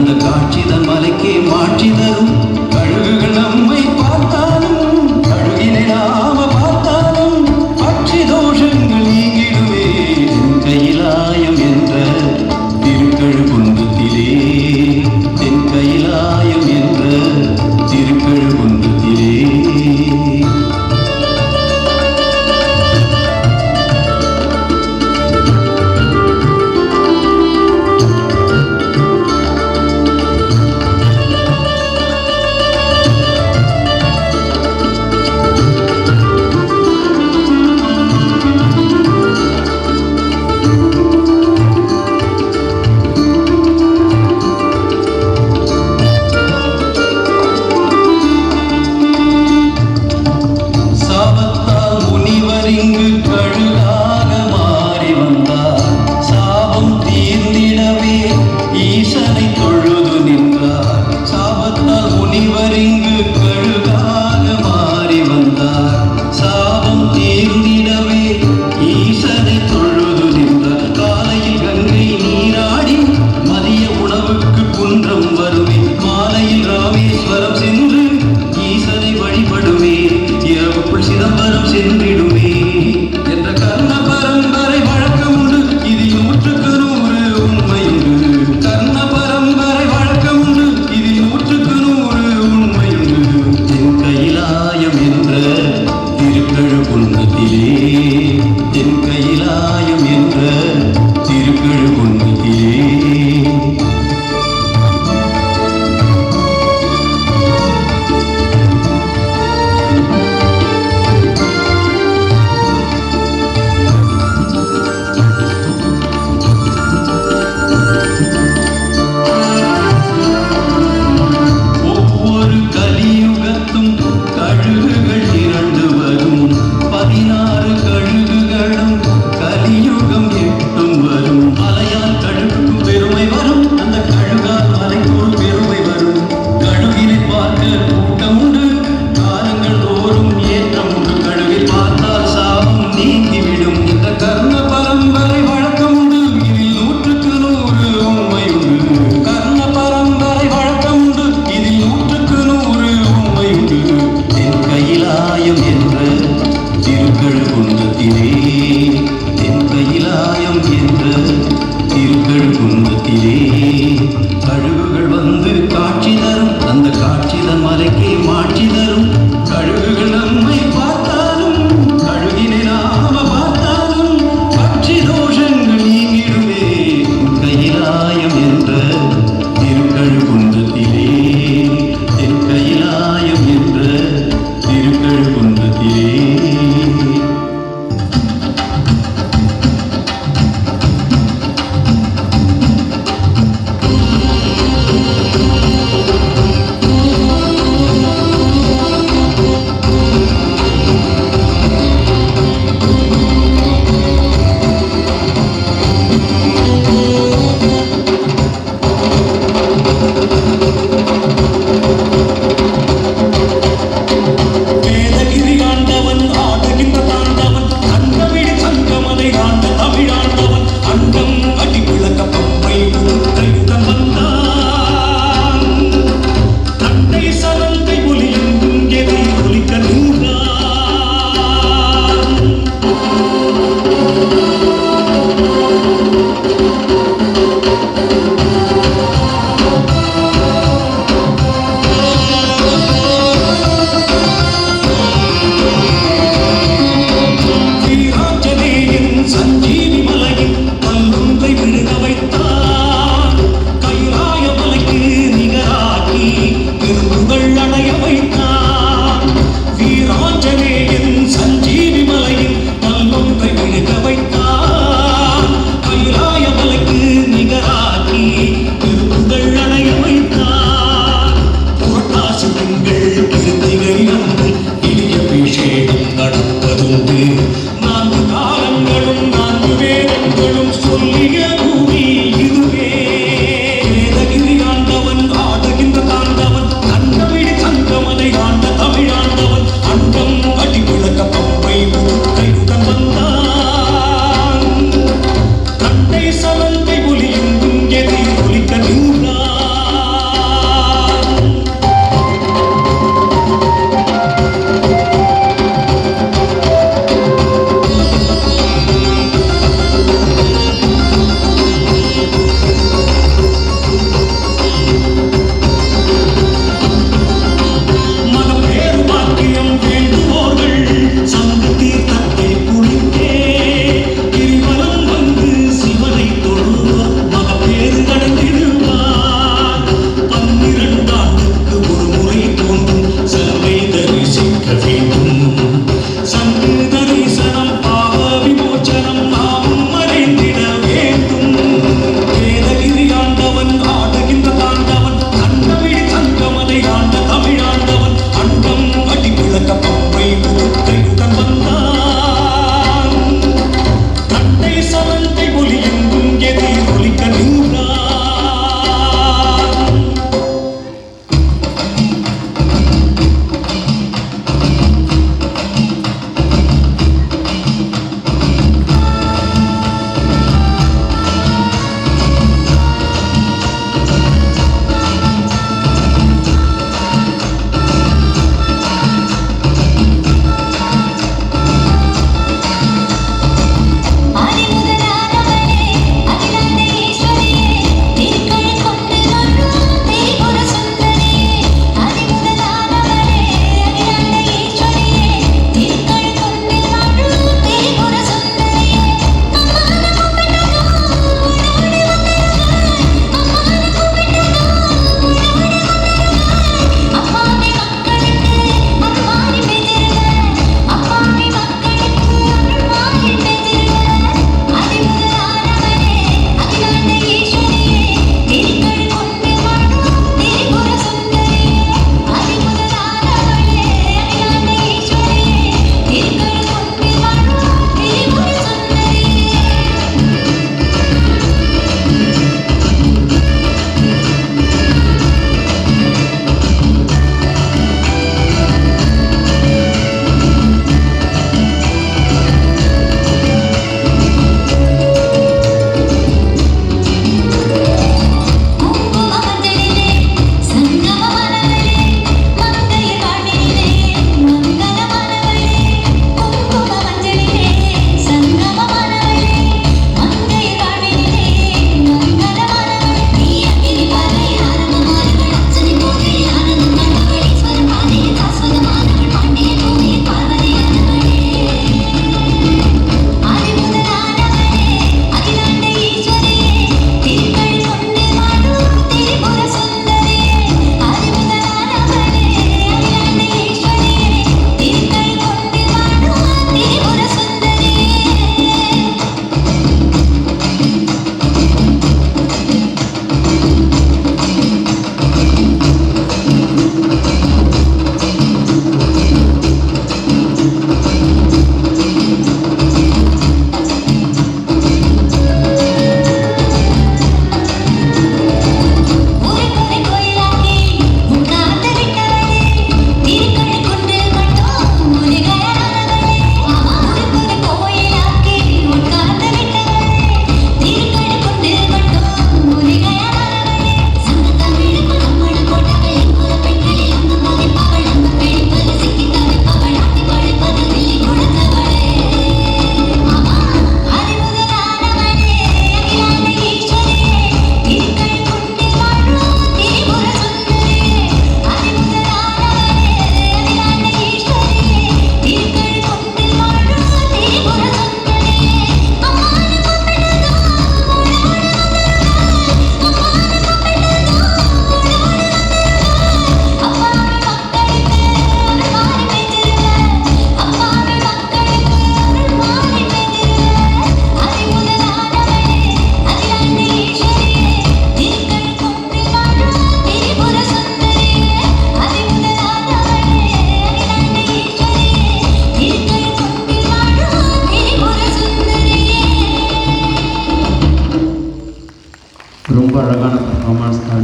அந்த காட்சிதன் மலைக்கே மாற்றி தரும் கழுகுகள் நம்மை பார்த்தாலும் கழுகினை நாம பார்த்தாலும் பட்சி தோஷங்கள் நீங்கிடுமே தென் கையிலாயம் என்ற திருக்கழுகுன்றத்திலே தென் கையிலாயம் என்ற திருக்கழுகுன்றத்திலே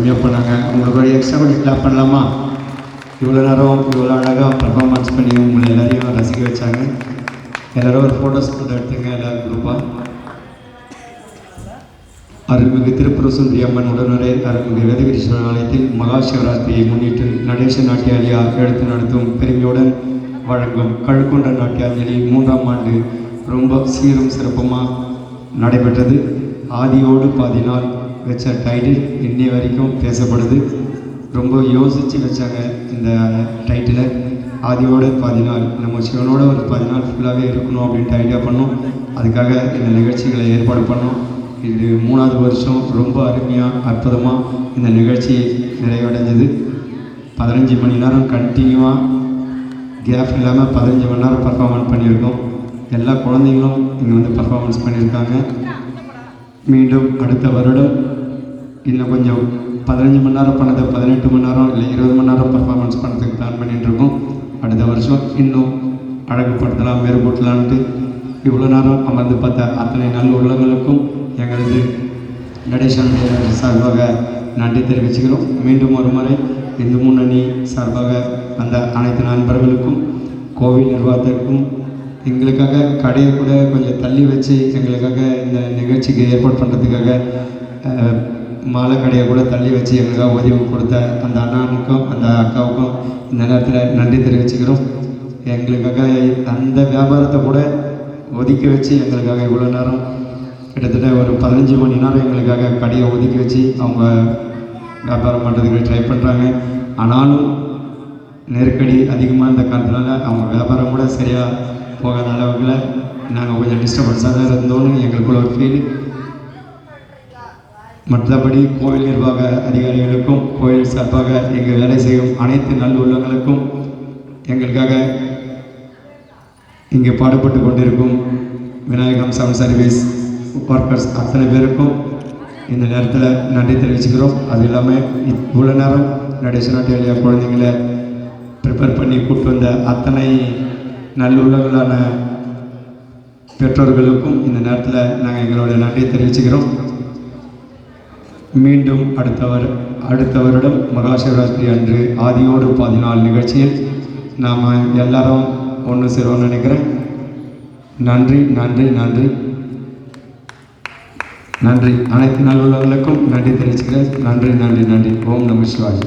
அருமையாக பண்ணாங்க. உங்களுக்கு ஒரு எக்ஸ்ட்ரா கொஞ்சம் கிளாப் பண்ணலாமா? இவ்வளோ நேரம் இவ்வளோ அழகாக பர்ஃபார்மன்ஸ் பண்ணி உங்களை எல்லாரையும் ரசிக்க வச்சாங்க. எல்லோரும் ஒரு ஃபோட்டோஸ் மட்டும் எடுத்துங்க எல்லோரும் குரூப்பாக. அருள்மிகு திருப்பூர் சுந்தரி அம்மன் உடனுரை அருள்மிகு வேதகிரீஸ்வரர் ஆலயத்தில் மகா சிவராத்திரியை முன்னிட்டு நடேச நாட்டியாலியா எடுத்து நடத்தும் பெருமையுடன் வழங்கும் கழுக்குன்ற நாட்டியாஞ்சலி 3ஆம் ஆண்டு ரொம்ப சீரும் சிறப்புமாக நடைபெற்றது. ஆதியோடு பாதி நாள் வச்ச டைட்டில் இன்னை வரைக்கும் பேசப்படுது. ரொம்ப யோசித்து வச்சாங்க இந்த டைட்டிலை. ஆதியோடு பாதி நாள், நம்ம சிவனோட ஒரு 10 நாள் ஃபுல்லாகவே இருக்கணும் அப்படின்ட்டு ஐடியா பண்ணோம். அதுக்காக இந்த நிகழ்ச்சிகளை ஏற்பாடு பண்ணோம். இது 3ஆவது வருஷம். ரொம்ப அருமையாக அற்புதமாக இந்த நிகழ்ச்சி நிறைவடைஞ்சது. 15 மணி நேரம் கண்டினியூவாக கேப் இல்லாமல் 15 மணி நேரம் பர்ஃபார்மன்ஸ் பண்ணியிருக்கோம். எல்லா குழந்தைங்களும் இங்கே வந்து பர்ஃபார்மன்ஸ் பண்ணியிருக்காங்க. மீண்டும் அடுத்த வருடம் இன்னும் கொஞ்சம் 15 மணி நேரம் பண்ணதை 18 மணி நேரம் இல்லை 20 மணி நேரம் பர்ஃபார்மன்ஸ் பண்ணுறதுக்கு பிளான் பண்ணிகிட்ருக்கோம். அடுத்த வருஷம் இன்னும் அழகுப்படுத்தலாம், மெருகூட்டலான்ட்டு இவ்வளோ நேரம் அமர்ந்து பார்த்த அத்தனை நல்ல உள்ளங்களுக்கும் எங்களது நடேசன் சார்பாக நன்றி தெரிவிச்சுக்கிறோம். மீண்டும் ஒரு முறை இந்து முன்னணி சார்பாக அந்த அனைத்து நண்பர்களுக்கும் கோவில் நிர்வாகத்திற்கும் எங்களுக்காக கடையை கூட கொஞ்சம் தள்ளி வச்சு எங்களுக்காக இந்த நிகழ்ச்சிக்கு ஏற்பாடு பண்ணுறதுக்காக மாலை கடையை கூட தள்ளி வச்சு எங்களுக்காக உதவி கொடுத்த அந்த அண்ணனுக்கும் அந்த அக்காவுக்கும் இந்த நேரத்தில் நன்றி தெரிவிச்சுக்கிறோம். எங்களுக்காக அந்த வியாபாரத்தை கூட ஒதுக்கி வச்சு எங்களுக்காக இவ்வளோ நேரம் கிட்டத்தட்ட ஒரு 15 மணி நேரம் எங்களுக்காக கடையை ஒதுக்கி வச்சு அவங்க வியாபாரம் பண்ணுறதுக்கு ட்ரை பண்ணுறாங்க. ஆனாலும் நெருக்கடி அதிகமாக இருந்த காரணத்தினால அவங்க வியாபாரம் கூட சரியாக போகாத அளவுக்கு நாங்கள் கொஞ்சம் டிஸ்டர்பன்ஸாக தான் இருந்தோன்னு எங்களுக்குள்ள ஒரு ஃபீல். மற்றபடி கோவில் நிர்வாக அதிகாரிகளுக்கும் கோயில் சார்பாக எங்கள் வேலை செய்யும் அனைத்து நல்லுள்ளங்களுக்கும் எங்களுக்காக இங்கே பாடுபட்டு கொண்டிருக்கும் விநாயகம் சம் சர்வீஸ் ஒர்க்கர்ஸ் அத்தனை பேருக்கும் இந்த நேரத்தில் நன்றி தெரிவிச்சுக்கிறோம். அது இல்லாமல் இவ்வளோ நேரம் நடேச நாட்டியாலியா குழந்தைங்களை ப்ரிப்பேர் பண்ணி கூப்பிட்டு வந்த அத்தனை நல்லுள்ளங்களான பெற்றோர்களுக்கும் இந்த நேரத்தில் நாங்கள் எங்களுடைய நன்றியை தெரிவிச்சுக்கிறோம். மீண்டும் அடுத்த வருடம் மகா சிவராத்திரி அன்று ஆதியோடு பாதி நாள் நிகழ்ச்சியில் நாம் எல்லாரும் ஒன்று சேருவோம்னு நினைக்கிறேன். நன்றி நன்றி நன்றி நன்றி. அனைத்து நல்லுள்ளவர்களுக்கும் நன்றி தெரிவிச்சுக்கிறேன். நன்றி நன்றி நன்றி. ஓம் நம சிவாய.